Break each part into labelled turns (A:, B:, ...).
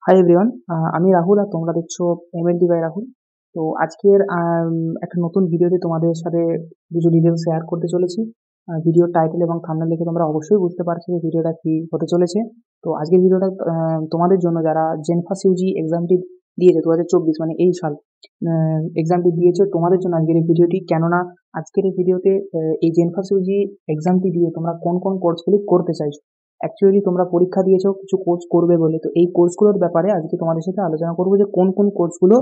A: Hi everyone, আমি রাহুল আর তোমরা দেখছো এমএলডি বাই রাহুল। তো আজকের একটা নতুন ভিডিওতে তোমাদের সাথে কিছু ডিটেলস শেয়ার করতে চলেছি। ভিডিওর টাইটেল এবং থাম্বনেল দেখে তোমরা অবশ্যই বুঝতে পারছো যে ভিডিওটা কি হতে চলেছে। তো আজকের ভিডিওটা তোমাদের জন্য যারা জেনফাস ইউজি এক্সামটি দিয়েছে 2024, মানে এই সাল এক্সামটি দিয়েছে, তোমাদের জন্য আজকের এই ভিডিওটি। কেননা আজকের এই ভিডিওতে এই জেনফাস ইউজি এক্সামটি দিয়ে তোমরা কোন কোন কোর্সগুলি করতে চাইছো। অ্যাকচুয়ালি তোমরা পরীক্ষা দিয়েছো কিছু কোর্স করবে বলে, তো এই কোর্সগুলোর ব্যাপারে আজকে তোমাদের সাথে আলোচনা করবো যে কোন কোন কোর্সগুলো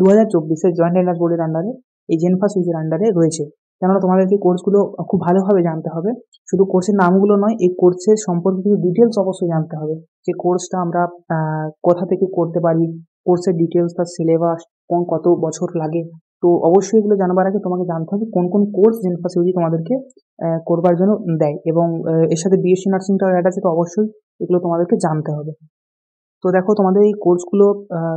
A: 2024 জয়েন্ট এন্ট্রান্স বোর্ডের আন্ডারে, এই জেনফাস ইউজির আন্ডারে রয়েছে। কেননা তোমাদেরকে কোর্সগুলো খুব ভালোভাবে জানতে হবে। শুধু কোর্সের নামগুলো নয়, এই কোর্সের সম্পর্কে কিছু ডিটেলস অবশ্যই জানতে হবে। যে কোর্সটা আমরা কোথা থেকে করতে পারি, কোর্সের ডিটেলস, তার সিলেবাস, কত বছর লাগে। তো অবশ্যই এগুলো জানবার আগে তোমাকে জানতে হবে কোন কোন কোর্স জেনফাস ইউজি তোমাদেরকে করবার জন্য দেয়, এবং এর সাথে বিএসসি নার্সিংটাও অ্যাড আছে, তো অবশ্যই এগুলো তোমাদেরকে জানতে হবে। তো দেখো, তোমাদের এই কোর্সগুলো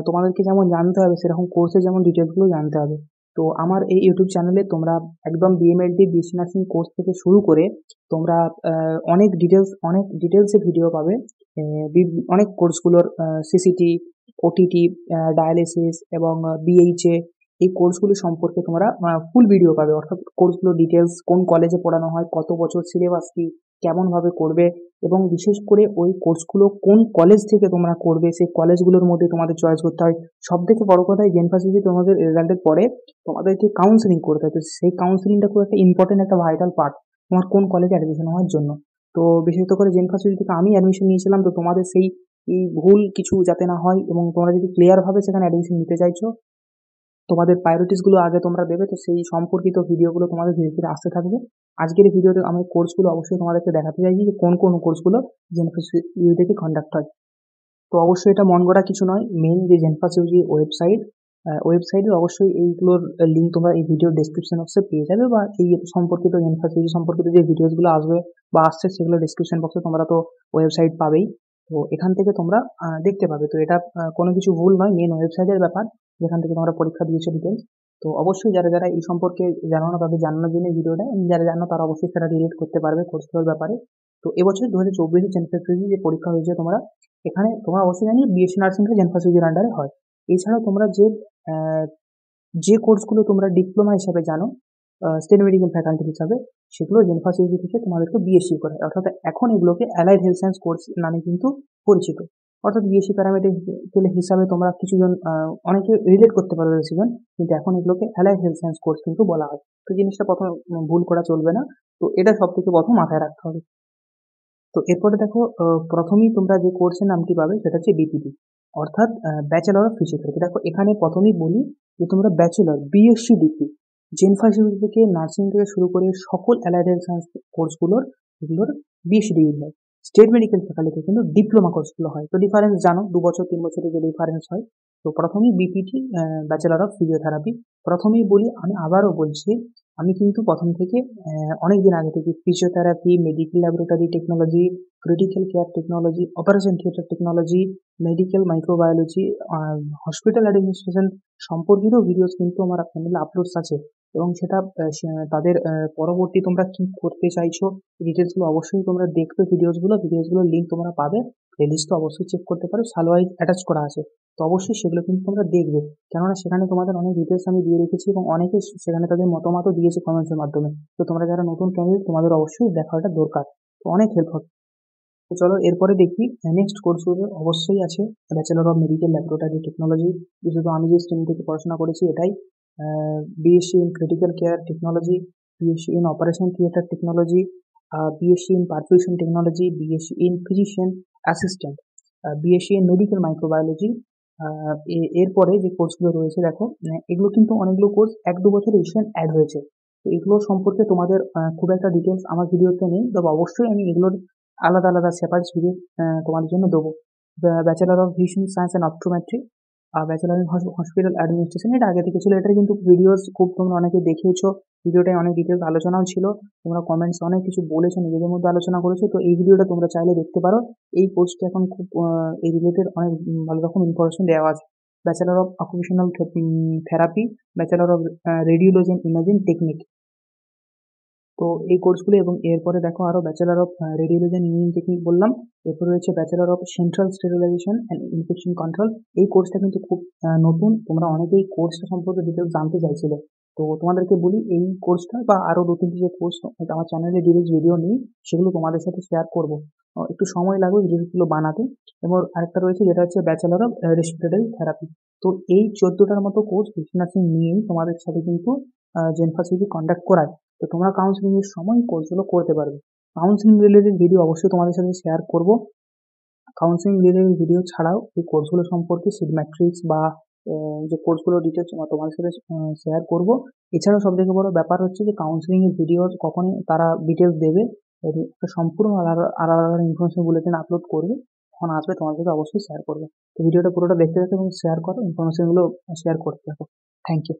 A: তোমাদেরকে যেমন জানতে হবে, সেরকম কোর্সের যেমন ডিটেলসগুলো জানতে হবে। তো আমার এই ইউটিউব চ্যানেলে তোমরা একদম বিএমএলটি বিএসসি নার্সিং কোর্স থেকে শুরু করে তোমরা অনেক ডিটেলসে ভিডিও পাবে। অনেক কোর্সগুলোর সিসিটি, ওটিটি, ডায়ালিসিস এবং বিএইচএ, এই কোর্সগুলো সম্পর্কে তোমরা ফুল ভিডিও পাবে। অর্থাৎ কোর্সগুলো ডিটেলস, কোন কলেজে পড়ানো হয়, কত বছর সিলেবাস কি, কেমনভাবে করবে, এবং বিশেষ করে ওই কোর্সগুলো কোন কলেজ থেকে তোমরা করবে, সেই কলেজগুলোর মধ্যে তোমাদের চয়েস করতে হয়। সব থেকে বড় কথা, এই জেনফাস যদি তোমাদের রেজাল্টের পরে তোমাদেরকে কাউন্সিলিং করতে হয়, তো সেই কাউন্সিলিংটা খুব একটা ইম্পর্টেন্ট, একটা ভাইটাল পার্ট তোমার কোন কলেজে অ্যাডমিশন হওয়ার জন্য। তো বিশেষত করে জেনফাস থেকে আমি অ্যাডমিশন নিয়েছিলাম, তো তোমাদের সেই এই ভুল কিছু যাতে না হয়, এবং তোমরা যদি ক্লিয়ারভাবে সেখানে অ্যাডমিশন নিতে চাইছো, তোমাদের প্রায়োরিটিসগুলো আগে তোমরা দেবে, তো সেই সম্পর্কিত ভিডিওগুলো তোমাদের ধীরে ধীরে আসতে থাকবে। আজকের এই ভিডিওতে আমি কোর্সগুলো অবশ্যই তোমাদেরকে দেখাতে চাইছি যে কোন কোন কোর্সগুলো জেনফাস ইউ থেকে কন্ডাক্ট হয়। তো অবশ্যই এটা মন গড়া কিছু নয়, মেন যে জেনফাস ইউজি ওয়েবসাইটে অবশ্যই এইগুলোর লিঙ্ক তোমরা এই ভিডিও ডেসক্রিপশন বক্সে পেয়ে যাবে, বা এই সম্পর্কিত জেনফাস ইউজি সম্পর্কিত যে ভিডিওসগুলো আসবে বা আসছে, সেগুলো ডেসক্রিপশন বক্সে তোমরা তো ওয়েবসাইট পাবেই। তো এখান থেকে তোমরা দেখতে পাবে। তো এটা কোনো কিছু ভুল নয়, মেন ওয়েবসাইটের ব্যাপার, যেখান থেকে তোমরা পরীক্ষা দিয়েছো ডিটেলস। তো অবশ্যই যারা যারা এই সম্পর্কে জানো না, তাদের জানানোর জন্য এই ভিডিওটা, যারা জানো তারা অবশ্যই সেটা রিলেট করতে পারবে কোর্সগুলোর ব্যাপারে। তো এবছর 2024 জেনফাস ইউজি যে পরীক্ষা হয়েছে, তোমরা এখানে তোমরা অবশ্যই জানি বিএসসি নার্সিংটা জেনফাস ইউজির আন্ডারে হয়। এছাড়াও তোমরা আহ, যে কোর্সগুলো তোমরা ডিপ্লোমা হিসাবে জানো, স্টেট মেডিকেল ফ্যাকাল্টি হিসাবে, সেগুলো জেনফাস ইউজি থেকে তোমাদেরকে বিএসসি করে। অর্থাৎ এখন এগুলোকে অ্যালাইড হেলথ সায়েন্স কোর্স নামে কিন্তু পরিচিত। অর্থাৎ বিএসসি প্যারামেডিক্যাল হিসাবে তোমরা কিছুজন অনেকে রিলেট করতে পারবে বেশিজন, কিন্তু এখন এগুলোকে অ্যালাইড হেলথ সায়েন্স কোর্স কিন্তু বলা হয়। তো জিনিসটা প্রথম ভুল করা চলবে না। তো এটা সব থেকে প্রথম মাথায় রাখতে হবে। তো এরপরে দেখো, প্রথমেই তোমরা যে কোর্সের নামটি পাবে সেটা হচ্ছে বিপিটি, অর্থাৎ ব্যাচেলর অফ ফিজিওথেরাপি। দেখো, এখানে প্রথমেই বলি যে তোমরা ব্যাচেলর বিএসসি ডিগ্রি জেনফাস থেকে নার্সিং থেকে শুরু করে সকল অ্যালাইড হেলথ সায়েন্স কোর্সগুলোর, এগুলোর বিএসসি ডিগ্রি হয়। স্টেট মেডিকেল ফ্যাকাল্টিতে কিন্তু ডিপ্লোমা কোর্সগুলো হয়। তো ডিফারেন্স জানো, 2 বছর 3 বছরের যে ডিফারেন্স হয়। তো প্রথমেই বিপিটি, ব্যাচেলর অফ ফিজিওথেরাপি। প্রথমেই বলি, আমি আবারও বলছি, আমি কিন্তু প্রথম থেকে অনেকদিন আগে থেকে physiotherapy, medical laboratory technology, critical care technology, operation theatre technology, medical microbiology, hospital administration সম্পর্কিত ভিডিওস কিন্তু আমার চ্যানেলে আপলোডস আছে। এবং সেটা তাদের পরবর্তী তোমরা কি করতে চাইছো, ডিটেলসগুলো অবশ্যই তোমরা দেখবে। ভিডিওসগুলোর লিঙ্ক তোমরা পাবে, প্লেলিস্ট তো অবশ্যই চেক করতে পারো, সালোয়াইজ অ্যাটাচ করা আছে। তো অবশ্যই সেগুলো কিন্তু তোমরা দেখবে, কেননা সেখানে তোমাদের অনেক ডিটেলস আমি দিয়ে রেখেছি, এবং অনেকে সেখানে তাদের মতামতও দিয়েছে কমেন্টসের মাধ্যমে। তো তোমরা যারা নতুন ক্যান্ডিডেট, তোমাদের অবশ্যই দেখাটা দরকার, তো অনেক হেল্প হবে। তো চলো এরপরে দেখি, নেক্সট কোর্সগুলো অবশ্যই আছে bachelor of medical laboratory technology. বিশেষত আমি যে স্ট্রিম থেকে পড়াশোনা করেছি এটাই। BSc in critical care technology, BSc in operation theatre technology, BSc in perfusion technology, BSc in physician assistant, BSc in medical microbiology. এরপরে যে কোর্সগুলো রয়েছে দেখো, এগুলো কিন্তু অনেকগুলো কোর্স 1-2 বছর রিসেন্ট অ্যাড হয়েছে। তো এগুলো সম্পর্কে তোমাদের খুব একটা ডিটেলস আমার ভিডিওতে নেই, তবে অবশ্যই আমি এগুলোর আলাদা আলাদা সেপারেট ভিডিও তোমাদের জন্য দেবো। Bachelor of vision science and optometry, bachelor in hospital administration, এটা আগে থেকে ছিল। এটার কিন্তু ভিডিওস খুব তোমরা অনেকে দেখেছো, ভিডিওটায় অনেক ডিটেলস আলোচনাও ছিল। তোমরা কমেন্টস অনেক কিছু বলেছো, নিজেদের মধ্যে আলোচনা করেছো, তো এই ভিডিওটা তোমরা চাইলে দেখতে পারো। এই কোর্সটা এখন খুব এই রিলেটেড অনেক ভালো রকম ইনফরমেশন দেওয়া আছে। Bachelor of occupational therapy, bachelor of radiology and imaging technique, তো এই কোর্সগুলো এবং এরপরে দেখো আরো bachelor of radiology and imaging technique বললাম, এরপরে রয়েছে bachelor of central sterilization and infection control. এই কোর্সটা কিন্তু খুব নতুন, তোমরা অনেকেই কোর্সটা সম্পর্কে ডিটেলস জানতে চাইছিলে। তো তোমাদেরকে বলি এই কোর্সটা বা আরো দু তিনটি যে কোর্স আমার চ্যানেলে ডিটেলস ভিডিও নেই, সেগুলো তোমাদের সাথে শেয়ার করব। একটু সময় লাগবে ভিডিওগুলো বানাতে। এবং আরেকটা রয়েছে যেটা হচ্ছে ব্যাচেলার অফ রেসপিরেটরি থেরাপি। তো এই 14টার মতো কোর্স বিসি নার্সিং নিয়েই তোমাদের সাথে কিন্তু জেনফাসিটি কন্ডাক্ট করায়। তো তোমরা কাউন্সিলিং এর সময় কোর্সগুলো করতে পারবে। কাউন্সিলিং রিলেটেড ভিডিও অবশ্যই তোমাদের সাথে শেয়ার করব। কাউন্সিলিং রিলেটেড ভিডিও ছাড়াও এই কোর্সগুলো সম্পর্কে সিট ম্যাট্রিক্স বা যে কোর্সগুলো ডিটেলস তোমাদের সাথে শেয়ার করব। এছাড়াও সব থেকে বড় ব্যাপার হচ্ছে যে কাউন্সিলিং এর ভিডিও কখনই তারা ডিটেলস দেবে, এর একটা সম্পূর্ণ আলাদা আলাদা ইনফরমেশন বুলেটিন আপলোড করবে, তখন আসবে তোমাদের সাথে অবশ্যই শেয়ার করবে। তো ভিডিওটা পুরোটা দেখতে থাকো এবং শেয়ার করো, ইনফরমেশনগুলো শেয়ার করতে থাকো। Thank you.